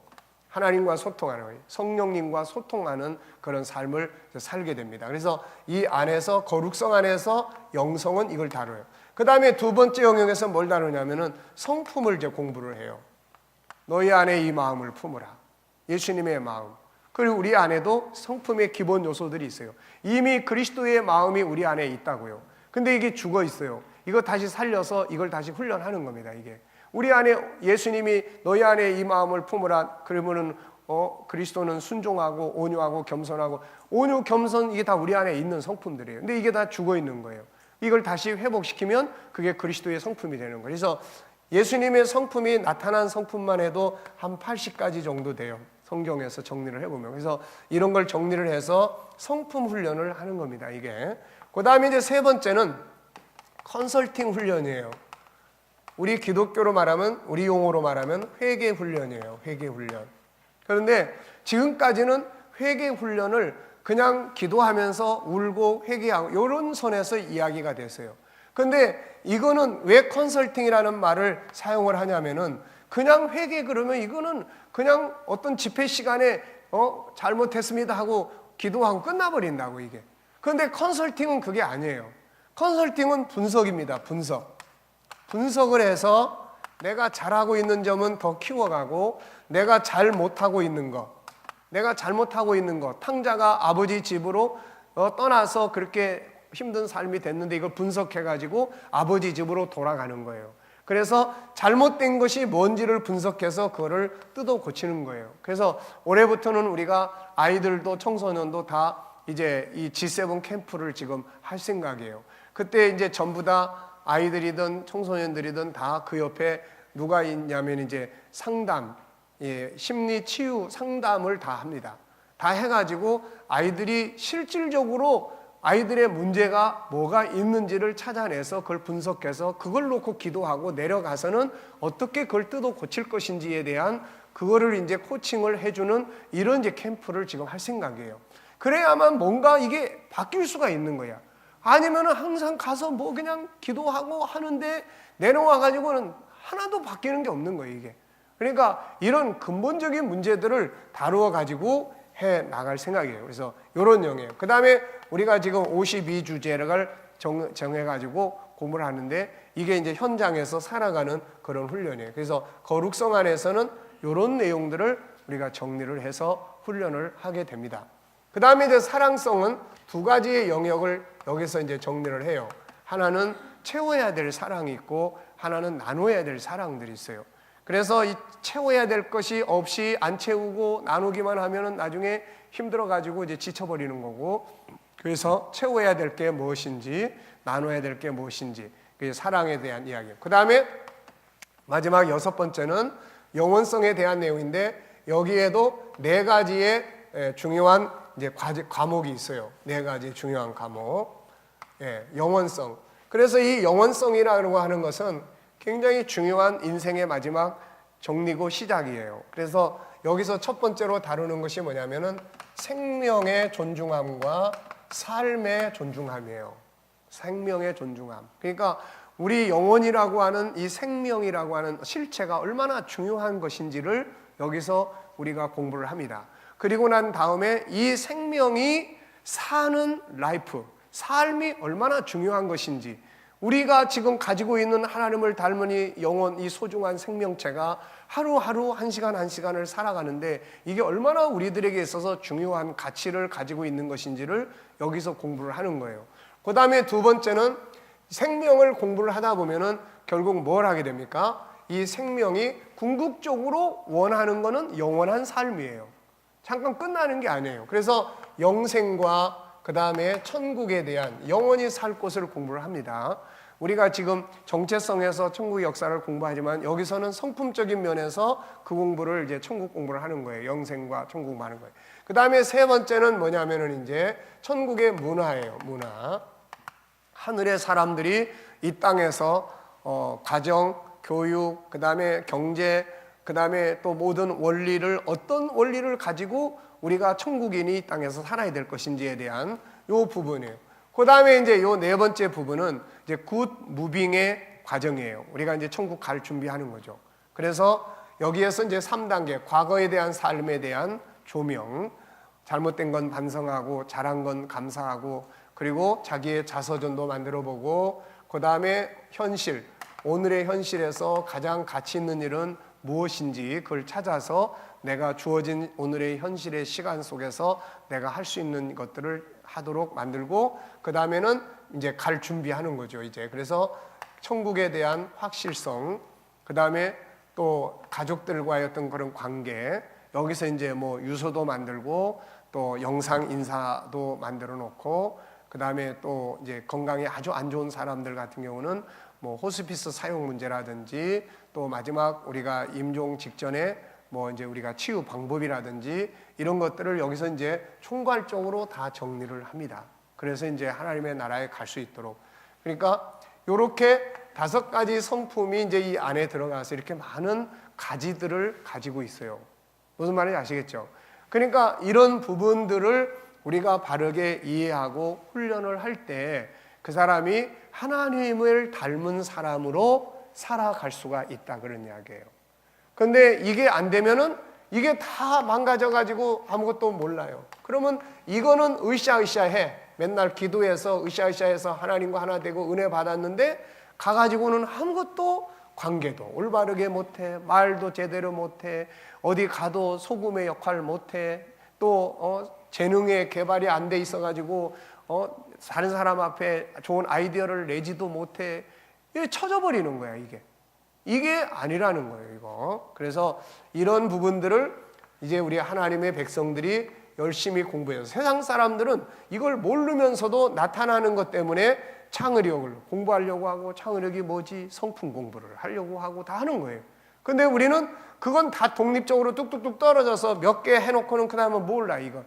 하나님과 소통하는 거예요. 성령님과 소통하는 그런 삶을 살게 됩니다. 그래서 이 안에서, 거룩성 안에서 영성은 이걸 다뤄요. 그 다음에 두 번째 영역에서 뭘 다루냐면은 성품을 이제 공부를 해요. 너희 안에 이 마음을 품으라. 예수님의 마음. 그리고 우리 안에도 성품의 기본 요소들이 있어요. 이미 그리스도의 마음이 우리 안에 있다고요. 근데 이게 죽어 있어요. 이거 다시 살려서 이걸 다시 훈련하는 겁니다. 이게 우리 안에 예수님이 너희 안에 이 마음을 품으라. 그러면은 그리스도는 순종하고 온유하고 겸손하고, 온유 겸손 이게 다 우리 안에 있는 성품들이에요. 근데 이게 다 죽어 있는 거예요. 이걸 다시 회복시키면 그게 그리스도의 성품이 되는 거예요. 그래서 예수님의 성품이 나타난 성품만 해도 한 80가지 정도 돼요. 성경에서 정리를 해보면. 그래서 이런 걸 정리를 해서 성품 훈련을 하는 겁니다. 이게. 그 다음에 이제 세 번째는 컨설팅 훈련이에요. 우리 기독교로 말하면, 우리 용어로 말하면 회개 훈련이에요. 회개 훈련. 그런데 지금까지는 회개 훈련을 그냥 기도하면서 울고 회개하고 이런 선에서 이야기가 됐어요. 그런데 이거는 왜 컨설팅이라는 말을 사용을 하냐면은, 그냥 회개 그러면 이거는 그냥 어떤 집회 시간에 잘못했습니다 하고 기도하고 끝나버린다고 이게. 그런데 컨설팅은 그게 아니에요. 컨설팅은 분석입니다. 분석을 해서 내가 잘하고 있는 점은 더 키워가고, 내가 잘 못하고 있는 거, 탕자가 아버지 집으로 떠나서 그렇게 힘든 삶이 됐는데 이걸 분석해가지고 아버지 집으로 돌아가는 거예요. 그래서 잘못된 것이 뭔지를 분석해서 그거를 뜯어 고치는 거예요. 그래서 올해부터는 우리가 아이들도 청소년도 다 이제 이 G7 캠프를 지금 할 생각이에요. 그때 이제 전부 다 아이들이든 청소년들이든 다 그 옆에 누가 있냐면 이제 상담, 심리 치유 상담을 다 합니다. 다 해가지고 아이들이 실질적으로 아이들의 문제가 뭐가 있는지를 찾아내서 그걸 분석해서 그걸 놓고 기도하고 내려가서는 어떻게 그걸 뜯어 고칠 것인지에 대한 그거를 이제 코칭을 해주는 이런 이제 캠프를 지금 할 생각이에요. 그래야만 뭔가 이게 바뀔 수가 있는 거야. 아니면은 항상 가서 뭐 그냥 기도하고 하는데 내려와가지고는 하나도 바뀌는 게 없는 거예요, 이게. 그러니까 이런 근본적인 문제들을 다루어 가지고 해 나갈 생각이에요. 그래서 이런 영역. 그 다음에 우리가 지금 52주제를 정해가지고 공부를 하는데 이게 이제 현장에서 살아가는 그런 훈련이에요. 그래서 거룩성 안에서는 이런 내용들을 우리가 정리를 해서 훈련을 하게 됩니다. 그 다음에 이제 사랑성은 두 가지의 영역을 여기서 이제 정리를 해요. 하나는 채워야 될 사랑이 있고 하나는 나눠야 될 사랑들이 있어요. 그래서 이 채워야 될 것이 없이 안 채우고 나누기만 하면은 나중에 힘들어가지고 이제 지쳐버리는 거고, 그래서 채워야 될 게 무엇인지 나눠야 될 게 무엇인지, 그게 사랑에 대한 이야기예요. 그 다음에 마지막 6번째는 영원성에 대한 내용인데 여기에도 4가지의 중요한 이제 과목이 있어요. 4가지 중요한 과목. 영원성. 그래서 이 영원성이라고 하는 것은 굉장히 중요한 인생의 마지막 정리고 시작이에요. 그래서 여기서 첫 번째로 다루는 것이 뭐냐면은 생명의 존중함과 삶의 존중함이에요. 생명의 존중함. 그러니까 우리 영혼이라고 하는 이 생명이라고 하는 실체가 얼마나 중요한 것인지를 여기서 우리가 공부를 합니다. 그리고 난 다음에 이 생명이 사는 라이프, 삶이 얼마나 중요한 것인지, 우리가 지금 가지고 있는 하나님을 닮은 이 영혼, 이 소중한 생명체가 하루하루 한 시간 한 시간을 살아가는데 이게 얼마나 우리들에게 있어서 중요한 가치를 가지고 있는 것인지를 여기서 공부를 하는 거예요. 그 다음에 두 번째는 생명을 공부를 하다 보면은 결국 뭘 하게 됩니까? 이 생명이 궁극적으로 원하는 거는 영원한 삶이에요. 잠깐 끝나는 게 아니에요. 그래서 영생과 그 다음에 천국에 대한 영원히 살 곳을 공부를 합니다. 우리가 지금 정체성에서 천국 역사를 공부하지만 여기서는 성품적인 면에서 그 공부를 이제 천국 공부를 하는 거예요. 영생과 천국 하는 거예요. 그 다음에 세 번째는 뭐냐면은 이제 천국의 문화예요. 문화. 하늘의 사람들이 이 땅에서 가정, 교육, 그 다음에 경제, 그 다음에 또 모든 원리를 어떤 원리를 가지고 우리가 천국인이 이 땅에서 살아야 될 것인지에 대한 요 부분이에요. 그 다음에 이제 요 네 번째 부분은 이제 굿 무빙의 과정이에요. 우리가 이제 천국 갈 준비하는 거죠. 그래서 여기에서 이제 3단계, 과거에 대한 삶에 대한 조명, 잘못된 건 반성하고 잘한 건 감사하고, 그리고 자기의 자서전도 만들어 보고, 그 다음에 현실, 오늘의 현실에서 가장 가치 있는 일은 무엇인지 그걸 찾아서 내가 주어진 오늘의 현실의 시간 속에서 내가 할 수 있는 것들을 하도록 만들고, 그 다음에는 이제 갈 준비하는 거죠. 이제 그래서 천국에 대한 확실성, 그 다음에 또 가족들과의 어떤 그런 관계, 여기서 이제 뭐 유서도 만들고 또 영상 인사도 만들어 놓고, 그 다음에 또 이제 건강이 아주 안 좋은 사람들 같은 경우는 뭐 호스피스 사용 문제라든지, 또 마지막 우리가 임종 직전에 뭐 이제 우리가 치유 방법이라든지 이런 것들을 여기서 이제 총괄적으로 다 정리를 합니다. 그래서 이제 하나님의 나라에 갈 수 있도록. 그러니까 이렇게 5가지 성품이 이제 이 안에 들어가서 이렇게 많은 가지들을 가지고 있어요. 무슨 말인지 아시겠죠? 그러니까 이런 부분들을 우리가 바르게 이해하고 훈련을 할 때 그 사람이 하나님을 닮은 사람으로 살아갈 수가 있다, 그런 이야기예요. 근데 이게 안 되면은 이게 다 망가져가지고 아무것도 몰라요. 그러면 이거는 으쌰으쌰해. 맨날 기도해서 으쌰으쌰해서 하나님과 하나 되고 은혜 받았는데 가가지고는 아무것도 관계도 올바르게 못해, 말도 제대로 못해, 어디 가도 소금의 역할 못해, 또 재능의 개발이 안 돼 있어가지고 다른 사람 앞에 좋은 아이디어를 내지도 못해. 이게 쳐져버리는 거야, 이게 아니라는 거예요, 이거. 그래서 이런 부분들을 이제 우리 하나님의 백성들이 열심히 공부해서, 세상 사람들은 이걸 모르면서도 나타나는 것 때문에 창의력을 공부하려고 하고, 창의력이 뭐지? 성품 공부를 하려고 하고 다 하는 거예요. 근데 우리는 그건 다 독립적으로 뚝뚝뚝 떨어져서 몇 개 해놓고는 그 다음에 몰라, 이거.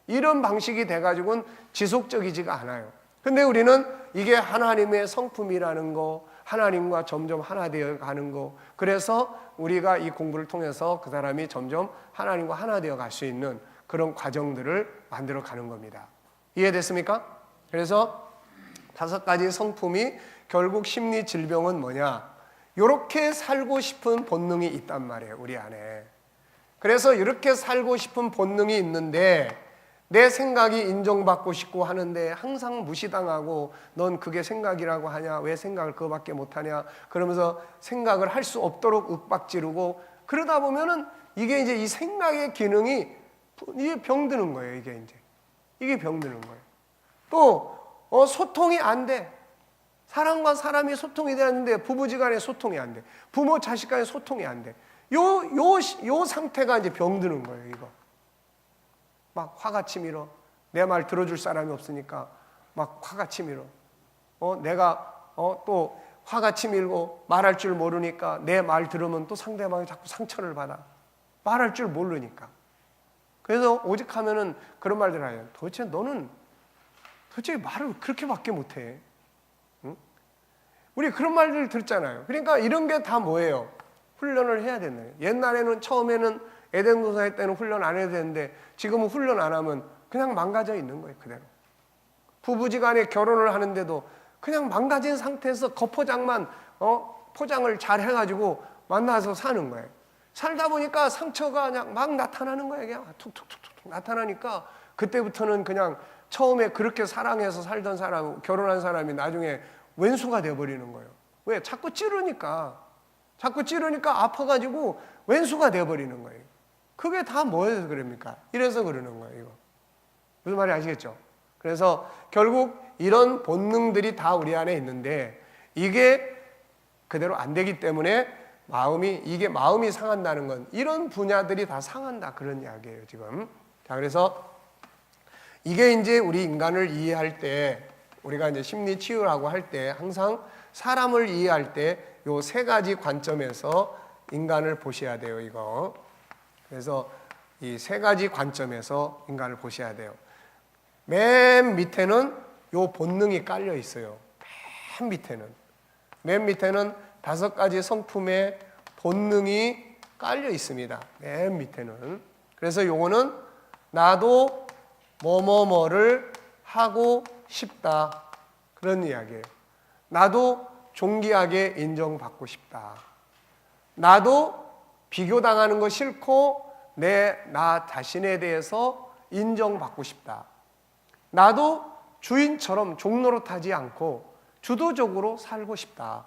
이런 방식이 돼가지고는 지속적이지가 않아요. 근데 우리는 이게 하나님의 성품이라는 거, 하나님과 점점 하나 되어 가는 거, 그래서 우리가 이 공부를 통해서 그 사람이 점점 하나님과 하나 되어 갈 수 있는 그런 과정들을 만들어 가는 겁니다. 이해됐습니까? 그래서 5가지 성품이 결국 심리 질병은 뭐냐? 이렇게 살고 싶은 본능이 있단 말이에요, 우리 안에. 그래서 이렇게 살고 싶은 본능이 있는데 내 생각이 인정받고 싶고 하는데 항상 무시당하고 넌 그게 생각이라고 하냐? 왜 생각을 그거밖에 못하냐? 그러면서 생각을 할 수 없도록 윽박지르고 그러다 보면은 이게 이제 이 생각의 기능이 이게 병드는 거예요. 이게 병드는 거예요. 또 소통이 안 돼. 사람과 사람이 소통이 되는데 부부지간에 소통이 안 돼. 부모 자식 간에 소통이 안 돼. 요 상태가 이제 병드는 거예요. 이거. 막 화가 치밀어. 내 말 들어줄 사람이 없으니까 막 화가 치밀어. 내가 또 화가 치밀고 말할 줄 모르니까 내 말 들으면 또 상대방이 자꾸 상처를 받아. 말할 줄 모르니까. 그래서 오직하면은 그런 말들 해요. 도대체 너는 도대체 말을 그렇게밖에 못해. 응? 우리 그런 말들 듣잖아요. 그러니까 이런 게 다 뭐예요? 훈련을 해야 된다. 옛날에는 처음에는 에덴 동산의 때는 훈련 안 해도 되는데 지금은 훈련 안 하면 그냥 망가져 있는 거예요. 그대로. 부부지간에 결혼을 하는데도 그냥 망가진 상태에서 겉포장만 포장을 잘 해가지고 만나서 사는 거예요. 살다 보니까 상처가 그냥 막 나타나는 거예요. 그냥 툭툭툭툭 나타나니까 그때부터는 그냥 처음에 그렇게 사랑해서 살던 사람, 결혼한 사람이 나중에 왼수가 돼버리는 거예요. 왜? 자꾸 찌르니까 아파가지고 왼수가 돼버리는 거예요. 그게 다 뭐여서 그럽니까? 이래서 그러는 거예요. 이거. 무슨 말인지 아시겠죠? 그래서 결국 이런 본능들이 다 우리 안에 있는데 이게 그대로 안 되기 때문에 마음이 상한다는 건 이런 분야들이 다 상한다 그런 이야기예요 지금. 자, 그래서 이게 이제 우리 인간을 이해할 때 우리가 이제 심리 치유라고 할 때 항상 사람을 이해할 때 요 세 가지 관점에서 인간을 보셔야 돼요 이거. 그래서 이 세 가지 관점에서 인간을 보셔야 돼요. 맨 밑에는 요 본능이 깔려 있어요. 맨 밑에는 5가지 성품의 본능이 깔려 있습니다. 맨 밑에는. 그래서 요거는 나도 뭐뭐뭐를 하고 싶다. 그런 이야기예요. 나도 존귀하게 인정받고 싶다. 나도 비교당하는 거 싫고 나 자신에 대해서 인정받고 싶다. 나도 주인처럼 종노릇하지 않고 주도적으로 살고 싶다.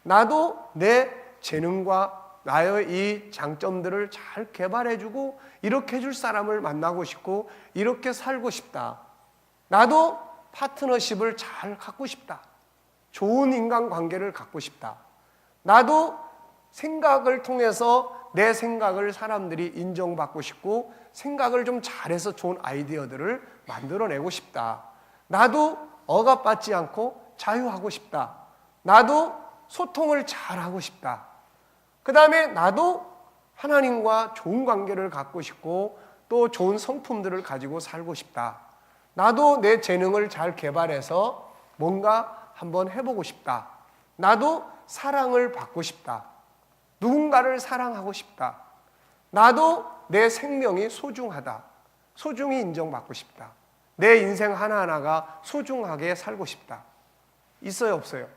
나도 내 재능과 나의 이 장점들을 잘 개발해주고 이렇게 해줄 사람을 만나고 싶고 이렇게 살고 싶다. 나도 파트너십을 잘 갖고 싶다. 좋은 인간관계를 갖고 싶다. 나도 생각을 통해서 내 생각을 사람들이 인정받고 싶고 생각을 좀 잘해서 좋은 아이디어들을 만들어내고 싶다. 나도 억압받지 않고 자유하고 싶다. 나도 소통을 잘하고 싶다. 그 다음에 나도 하나님과 좋은 관계를 갖고 싶고 또 좋은 성품들을 가지고 살고 싶다. 나도 내 재능을 잘 개발해서 뭔가 한번 해보고 싶다. 나도 사랑을 받고 싶다. 누군가를 사랑하고 싶다. 나도 내 생명이 소중하다. 소중히 인정받고 싶다. 내 인생 하나하나가 소중하게 살고 싶다. 있어요, 없어요?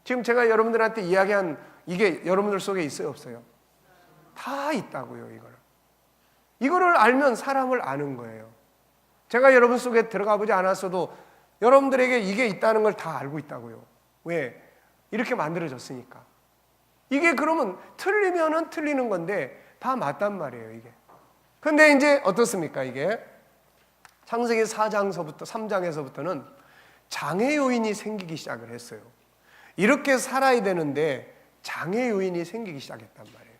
지금 제가 여러분들한테 이야기한 이게 여러분들 속에 있어요, 없어요? 다 있다고요, 이거를 알면 사람을 아는 거예요. 제가 여러분 속에 들어가 보지 않았어도 여러분들에게 이게 있다는 걸 다 알고 있다고요. 왜? 이렇게 만들어졌으니까. 이게 그러면 틀리면은 틀리는 건데 다 맞단 말이에요, 이게. 근데 이제 어떻습니까, 이게? 창세기 3장에서부터는 장애 요인이 생기기 시작을 했어요. 이렇게 살아야 되는데 장애 요인이 생기기 시작했단 말이에요.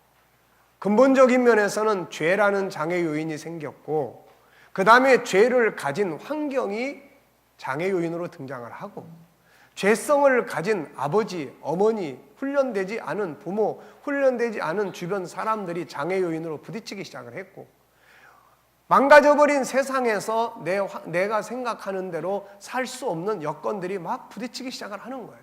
근본적인 면에서는 죄라는 장애 요인이 생겼고 그 다음에 죄를 가진 환경이 장애 요인으로 등장을 하고 죄성을 가진 아버지, 어머니, 훈련되지 않은 부모, 훈련되지 않은 주변 사람들이 장애 요인으로 부딪히기 시작을 했고 망가져버린 세상에서 내가 생각하는 대로 살 수 없는 여건들이 막 부딪히기 시작을 하는 거예요.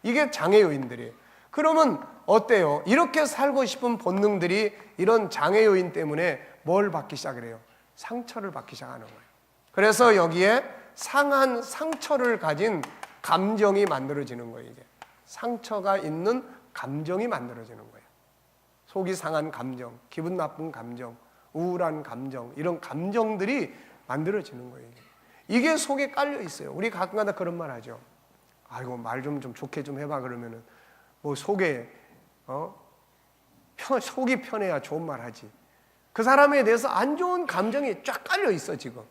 이게 장애 요인들이에요. 그러면 어때요? 이렇게 살고 싶은 본능들이 이런 장애 요인 때문에 뭘 받기 시작을 해요? 상처를 받기 시작하는 거예요. 그래서 여기에 상한 상처를 가진 감정이 만들어지는 거예요. 이제 상처가 있는 감정이 만들어지는 거예요. 속이 상한 감정, 기분 나쁜 감정, 우울한 감정, 이런 감정들이 만들어지는 거예요. 이게 속에 깔려 있어요. 우리 가끔가다 그런 말 하죠. 아이고, 말 좀 좋게 좀 해봐. 그러면은 뭐 속에 속이 편해야 좋은 말 하지. 그 사람에 대해서 안 좋은 감정이 쫙 깔려 있어. 지금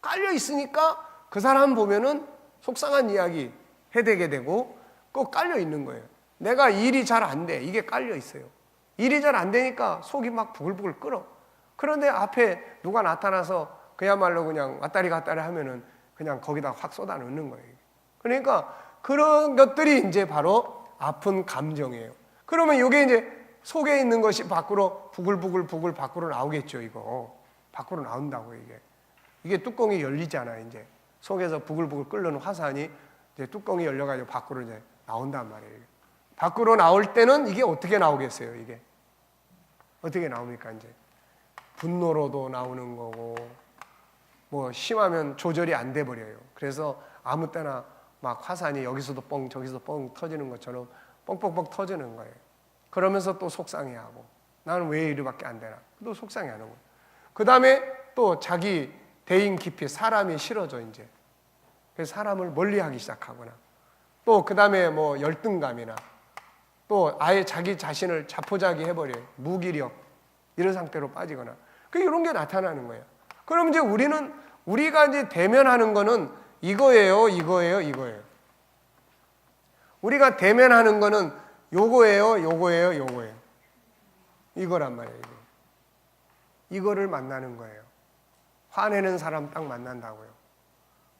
깔려 있으니까 그 사람 보면은 속상한 이야기 해대게 되고 꼭 깔려 있는 거예요. 내가 일이 잘 안 돼. 이게 깔려 있어요. 일이 잘 안 되니까 속이 막 부글부글 끓어. 그런데 앞에 누가 나타나서 그야말로 그냥 왔다리 갔다리 하면은 그냥 거기다 확 쏟아 넣는 거예요. 그러니까 그런 것들이 이제 바로 아픈 감정이에요. 그러면 이게 이제 속에 있는 것이 밖으로 부글부글 밖으로 나오겠죠. 이거 밖으로 나온다고. 이게 뚜껑이 열리잖아요. 이제 속에서 부글부글 끓는 화산이 이제 뚜껑이 열려가지고 밖으로 이제 나온단 말이에요. 밖으로 나올 때는 이게 어떻게 나오겠어요? 이게 어떻게 나옵니까? 이제 분노로도 나오는 거고, 뭐 심하면 조절이 안 돼 버려요. 그래서 아무 때나 막 화산이 여기서도 뻥 저기서 뻥 터지는 것처럼 뻥뻥뻥 터지는 거예요. 그러면서 또 속상해하고, 나는 왜 이리밖에 안 되나, 또 속상해하는 거예요. 그 다음에 또 자기 대인 깊이 사람이 싫어져. 이제 그래서 사람을 멀리하기 시작하거나, 또 그 다음에 뭐 열등감이나, 또 아예 자기 자신을 자포자기 해버려요. 무기력, 이런 상태로 빠지거나, 이런 게 나타나는 거예요. 그럼 이제 우리가 이제 대면하는 거는 이거예요. 우리가 대면하는 거는 요거예요. 이거란 말이에요. 이거를 만나는 거예요. 화내는 사람 딱 만난다고요.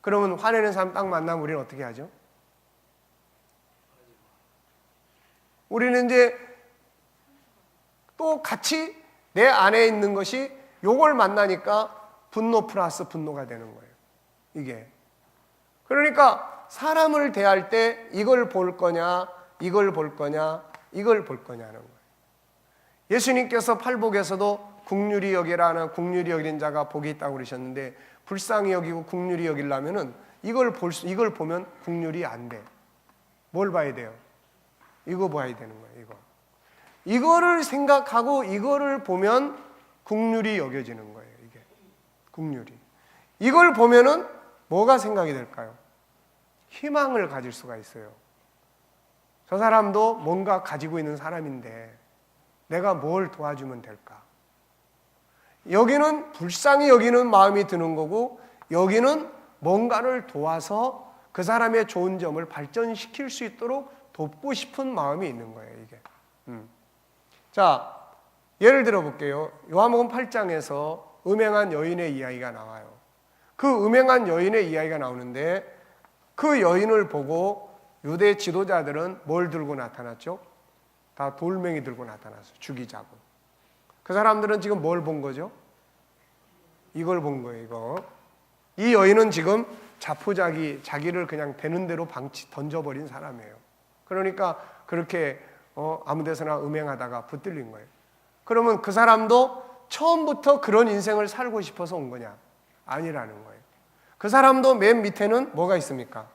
그러면 화내는 사람 딱 만나면 우리는 어떻게 하죠? 우리는 이제 또 같이 내 안에 있는 것이 요걸 만나니까 분노 플러스 분노가 되는 거예요. 이게. 그러니까 사람을 대할 때 이걸 볼 거냐, 이걸 볼 거냐, 이걸 볼 거냐는 거예요. 예수님께서 팔복에서도 긍휼히 여기라는, 긍휼히 여기는 자가 복이 있다고 그러셨는데, 불쌍히 여기고 긍휼히 여기려면은 이걸 보면 긍휼이 안 돼. 뭘 봐야 돼요? 이거 봐야 되는 거예요. 이거를 생각하고 이거를 보면 긍휼이 여겨지는 거예요. 이게 긍휼이. 이걸 보면은 뭐가 생각이 될까요? 희망을 가질 수가 있어요. 저 사람도 뭔가 가지고 있는 사람인데 내가 뭘 도와주면 될까? 여기는 불쌍히 여기는 마음이 드는 거고, 여기는 뭔가를 도와서 그 사람의 좋은 점을 발전시킬 수 있도록 돕고 싶은 마음이 있는 거예요. 이게. 자, 예를 들어 볼게요. 요한복음 8장에서 음행한 여인의 이야기가 나와요. 그 음행한 여인의 이야기가 나오는데, 그 여인을 보고 유대 지도자들은 뭘 들고 나타났죠? 다 돌멩이 들고 나타났어요. 죽이자고. 그 사람들은 지금 뭘 본 거죠? 이걸 본 거예요. 이거. 이 여인은 지금 자기를 그냥 되는 대로 던져버린 사람이에요. 그러니까 그렇게 아무 데서나 음행하다가 붙들린 거예요. 그러면 그 사람도 처음부터 그런 인생을 살고 싶어서 온 거냐? 아니라는 거예요. 그 사람도 맨 밑에는 뭐가 있습니까?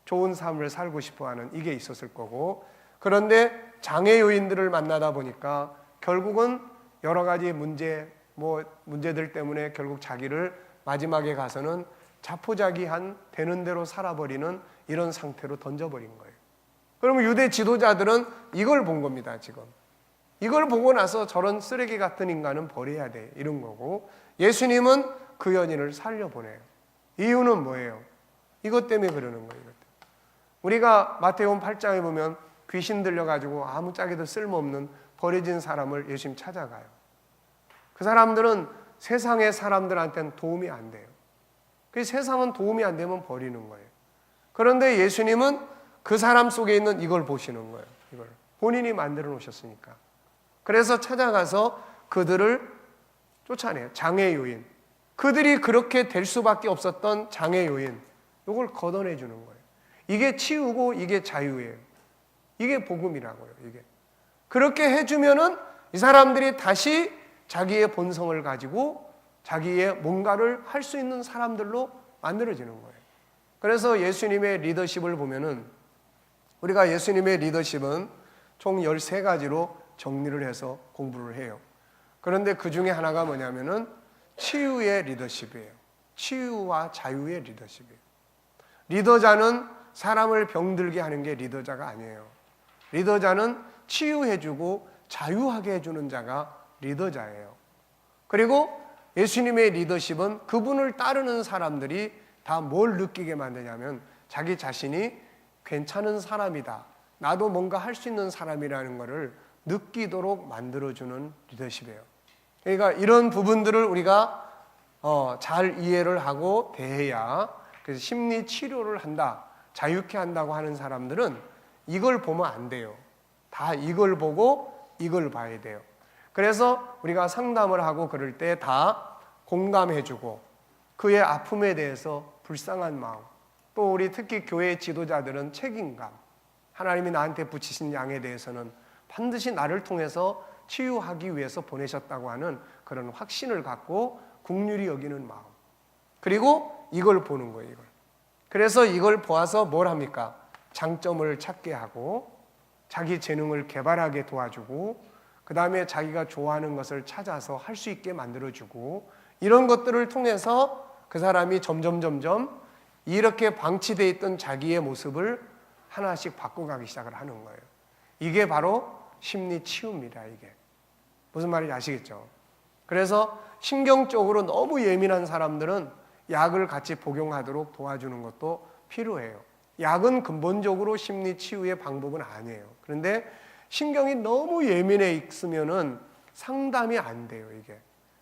좋은 삶을 살고 싶어하는 이게 있었을 거고, 그런데 장애 요인들을 만나다 보니까 결국은 여러 가지 문제들 때문에 결국 자기를 마지막에 가서는 자포자기한 되는 대로 살아버리는 이런 상태로 던져버린 거예요. 그러면 유대 지도자들은 이걸 본 겁니다. 지금 이걸 보고 나서 저런 쓰레기 같은 인간은 버려야 돼, 이런 거고, 예수님은 그 여인을 살려보내요. 이유는 뭐예요? 이것 때문에 그러는 거예요. 우리가 마태복음 8장에 보면 귀신 들려가지고 아무짝에도 쓸모없는 버려진 사람을 예수님 찾아가요. 그 사람들은 세상의 사람들한테는 도움이 안 돼요. 그 세상은 도움이 안 되면 버리는 거예요. 그런데 예수님은 그 사람 속에 있는 이걸 보시는 거예요. 이걸 본인이 만들어 놓으셨으니까. 그래서 찾아가서 그들을 쫓아내요. 장애 요인. 그들이 그렇게 될 수밖에 없었던 장애 요인, 이걸 걷어내 주는 거예요. 이게 치유고 이게 자유예요. 이게 복음이라고요. 이게 그렇게 해주면은 이 사람들이 다시 자기의 본성을 가지고 자기의 뭔가를 할 수 있는 사람들로 만들어지는 거예요. 그래서 예수님의 리더십을 보면은, 우리가 예수님의 리더십은 총 13가지로 정리를 해서 공부를 해요. 그런데 그 중에 하나가 뭐냐면은 치유의 리더십이에요. 치유와 자유의 리더십이에요. 리더자는 사람을 병들게 하는 게 리더자가 아니에요. 리더자는 치유해주고 자유하게 해주는 자가 리더자예요. 그리고 예수님의 리더십은 그분을 따르는 사람들이 다 뭘 느끼게 만드냐면 자기 자신이 괜찮은 사람이다, 나도 뭔가 할 수 있는 사람이라는 것을 느끼도록 만들어주는 리더십이에요. 그러니까 이런 부분들을 우리가 잘 이해를 하고 대해야, 그래서 심리 치료를 한다, 자유케 한다고 하는 사람들은 이걸 보면 안 돼요. 다 이걸 보고 이걸 봐야 돼요. 그래서 우리가 상담을 하고 그럴 때 다 공감해주고 그의 아픔에 대해서 불쌍한 마음, 또 우리 특히 교회 지도자들은 책임감, 하나님이 나한테 붙이신 양에 대해서는 반드시 나를 통해서 치유하기 위해서 보내셨다고 하는 그런 확신을 갖고 긍휼히 여기는 마음, 그리고 이걸 보는 거예요. 이걸. 그래서 이걸 보아서 뭘 합니까? 장점을 찾게 하고 자기 재능을 개발하게 도와주고 그 다음에 자기가 좋아하는 것을 찾아서 할 수 있게 만들어주고, 이런 것들을 통해서 그 사람이 점점 이렇게 방치되어 있던 자기의 모습을 하나씩 바꿔가기 시작을 하는 거예요. 이게 바로 심리 치유입니다. 이게 무슨 말인지 아시겠죠? 그래서 신경적으로 너무 예민한 사람들은 약을 같이 복용하도록 도와주는 것도 필요해요. 약은 근본적으로 심리 치유의 방법은 아니에요. 그런데 신경이 너무 예민해 있으면은 상담이 안 돼요, 이게.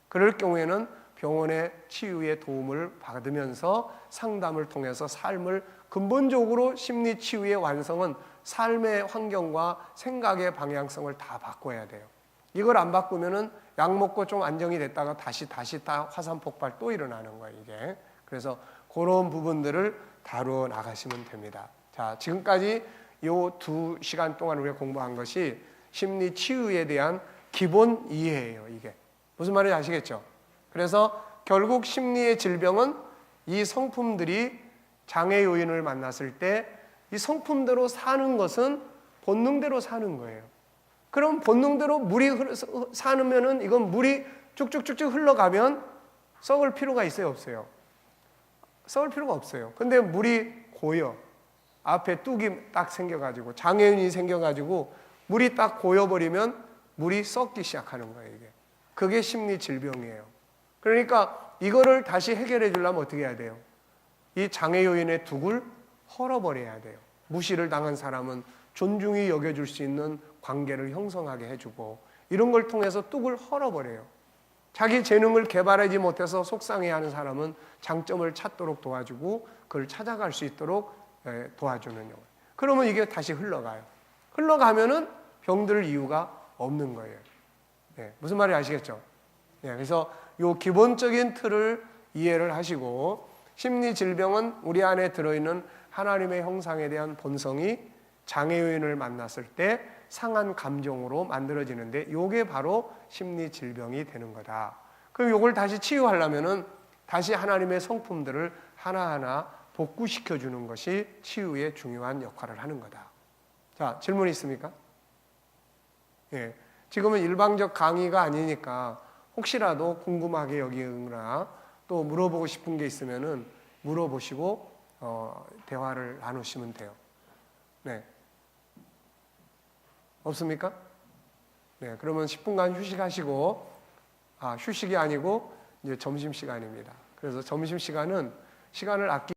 그럴 경우에는 병원의 치유의 도움을 받으면서 상담을 통해서 삶을 근본적으로, 심리 치유의 완성은 삶의 환경과 생각의 방향성을 다 바꿔야 돼요. 이걸 안 바꾸면은 약 먹고 좀 안정이 됐다가 다시 다 화산 폭발 또 일어나는 거예요, 이게. 그래서 그런 부분들을 다루어 나가시면 됩니다. 자, 지금까지 이 2시간 동안 우리가 공부한 것이 심리 치유에 대한 기본 이해예요, 이게. 무슨 말인지 아시겠죠? 그래서 결국 심리의 질병은 이 성품들이 장애 요인을 만났을 때 이 성품대로 사는 것은 본능대로 사는 거예요. 그럼 본능대로 물이 사면은 이건 물이 쭉쭉쭉쭉 흘러가면 썩을 필요가 있어요, 없어요? 썩을 필요가 없어요. 근데 물이 고여, 앞에 뚝이 딱 생겨가지고 장애인이 생겨가지고 물이 딱 고여버리면 물이 썩기 시작하는 거예요, 이게. 그게 심리 질병이에요. 그러니까 이거를 다시 해결해 주려면 어떻게 해야 돼요? 이 장애 요인의 뚝을 헐어버려야 돼요. 무시를 당한 사람은 존중히 여겨줄 수 있는 관계를 형성하게 해주고, 이런 걸 통해서 뚝을 헐어버려요. 자기 재능을 개발하지 못해서 속상해하는 사람은 장점을 찾도록 도와주고 그걸 찾아갈 수 있도록 도와주는 영역. 그러면 이게 다시 흘러가요. 흘러가면은 병들 이유가 없는 거예요. 네, 무슨 말인지 아시겠죠? 네, 그래서 이 기본적인 틀을 이해를 하시고, 심리 질병은 우리 안에 들어있는 하나님의 형상에 대한 본성이 장애 요인을 만났을 때 상한 감정으로 만들어지는데, 이게 바로 심리 질병이 되는 거다. 그럼 이걸 다시 치유하려면은 다시 하나님의 성품들을 하나하나 복구시켜 주는 것이 치유의 중요한 역할을 하는 거다. 자, 질문 있습니까? 예. 지금은 일방적 강의가 아니니까 혹시라도 궁금하게 여기거나 또 물어보고 싶은 게 있으면은 물어보시고 대화를 나누시면 돼요. 네. 없습니까? 네. 그러면 10분간 휴식하시고, 휴식이 아니고 이제 점심 시간입니다. 그래서 점심 시간은 시간을